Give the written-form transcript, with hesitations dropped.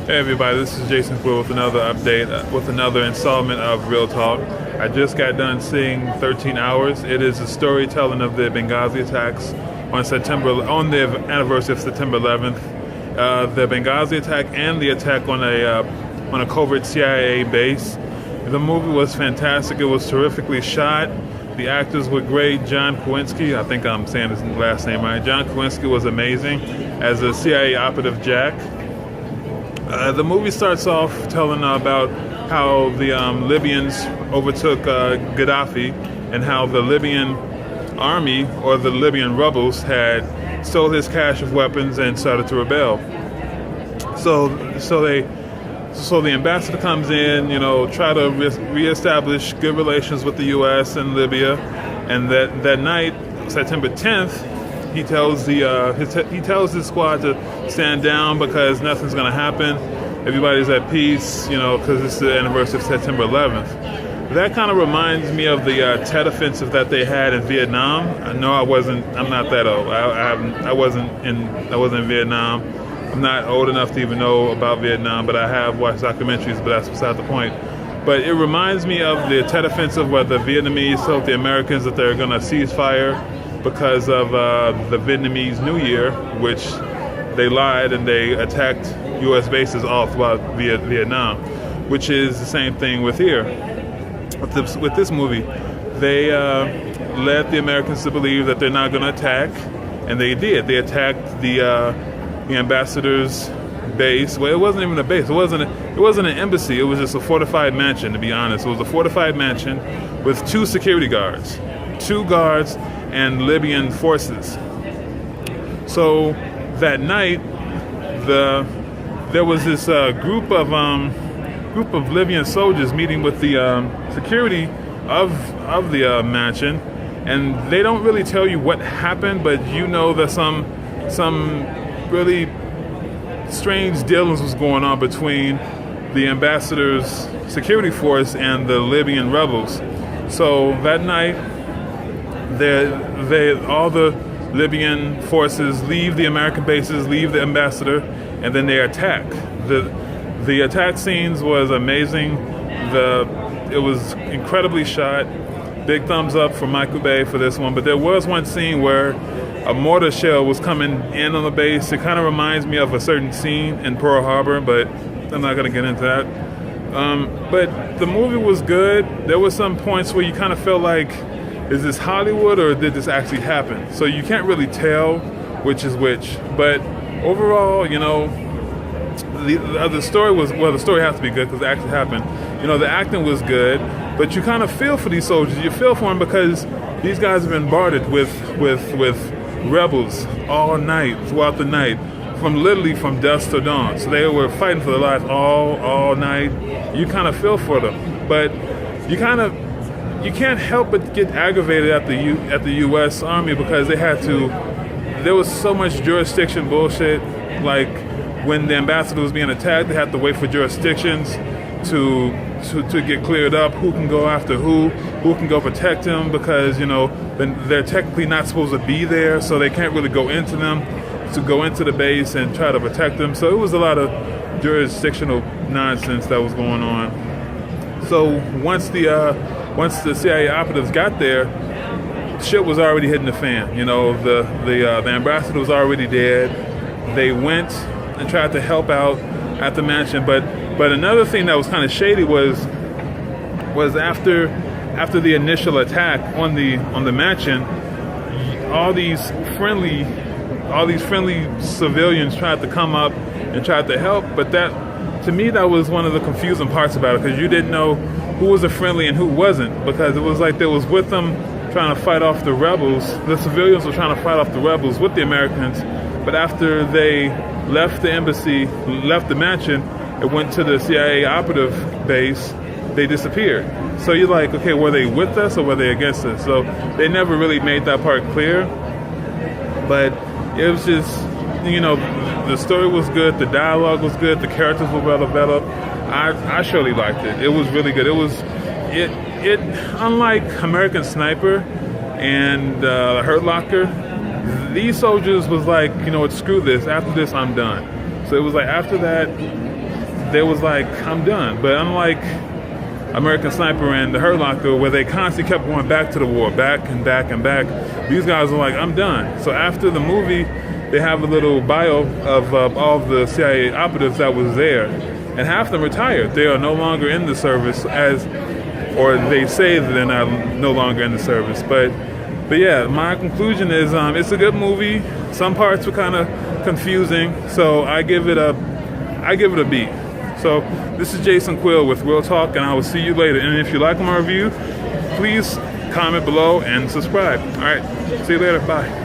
Hey everybody, this is Jason Quill with another update, with another installment of Real Talk. I just got done seeing 13 Hours. It is a storytelling of the Benghazi attacks on the anniversary of September 11th. The Benghazi attack and the attack on a covert CIA base. The movie was fantastic. It was terrifically shot. The actors were great. John Krasinski, I think I'm saying his last name right. John Krasinski was amazing as a CIA operative Jack. The movie starts off telling about how the Libyans overtook Gaddafi and how the Libyan army or the Libyan rebels had stole his cache of weapons and started to rebel. So the ambassador comes in, try to reestablish good relations with the U.S. and Libya, and that night, September 10th, he tells his squad to stand down because nothing's going to happen. Everybody's at peace, because it's the anniversary of September 11th. That kind of reminds me of the Tet Offensive that they had in Vietnam. I'm not that old. I wasn't in Vietnam. I'm not old enough to even know about Vietnam, but I have watched documentaries, but that's beside the point. But it reminds me of the Tet Offensive where the Vietnamese told the Americans that they're going to cease fire because of the Vietnamese New Year, which they lied and they attacked U.S. bases all throughout Vietnam, which is the same thing with here. With this movie, they led the Americans to believe that they're not going to attack, and they did. They attacked the ambassador's base. Well, it wasn't even a base. It wasn't an embassy. It was just a fortified mansion, to be honest. It was a fortified mansion with two security guards, and Libyan forces. So that night, there was this group of Libyan soldiers meeting with the security of the mansion, and they don't really tell you what happened, but that some really strange dealings was going on between the ambassador's security force and the Libyan rebels. So that night, all the Libyan forces leave the American bases, leave the ambassador, and then they attack. The attack scenes was amazing. It was incredibly shot. Big thumbs up for Michael Bay for this one. But there was one scene where a mortar shell was coming in on the base. It kind of reminds me of a certain scene in Pearl Harbor, but I'm not going to get into that. But the movie was good. There were some points where you kind of felt like, is this Hollywood or did this actually happen? So you can't really tell which is which. But overall, the story has to be good because it actually happened. The acting was good, but you kind of feel for these soldiers. You feel for them because these guys have been bombarded with rebels all night, throughout the night, literally from dusk to dawn. So they were fighting for their lives all night. You kind of feel for them, but you can't help but get aggravated at the U.S. Army because there was so much jurisdiction bullshit. Like when the ambassador was being attacked, they had to wait for jurisdictions to get cleared up. Who can go after who can go protect him because they're technically not supposed to be there, so they can't really go into the base and try to protect them. So it was a lot of jurisdictional nonsense that was going on. So once the CIA operatives got there, shit was already hitting the fan. The ambassador was already dead. They went and tried to help out at the mansion, but another thing that was kind of shady was after the initial attack on the mansion, all these friendly civilians tried to come up and tried to help, but to me that was one of the confusing parts about it because you didn't know who was a friendly and who wasn't, because it was like they was with them trying to fight off the rebels. The civilians were trying to fight off the rebels with the Americans, but after they left the embassy, left the mansion, and went to the CIA operative base, they disappeared. So you're like, okay, were they with us or were they against us? So they never really made that part clear, but it was just, the story was good, the dialogue was good, the characters were well developed. I surely liked it. It was really good. It unlike American Sniper and Hurt Locker, these soldiers was like, screw this. After this, I'm done. So it was like after that, they was like, I'm done. But unlike American Sniper and The Hurt Locker, where they constantly kept going back to the war, back and back and back, these guys are like, I'm done. So after the movie, they have a little bio of all of the CIA operatives that was there, and half of them retired. They are no longer in the service, or they say that they're no longer in the service. But yeah, my conclusion is it's a good movie. Some parts were kind of confusing, so I give it a B. So this is Jason Quill with Real Talk, and I will see you later. And if you like my review, please comment below and subscribe. All right, see you later. Bye.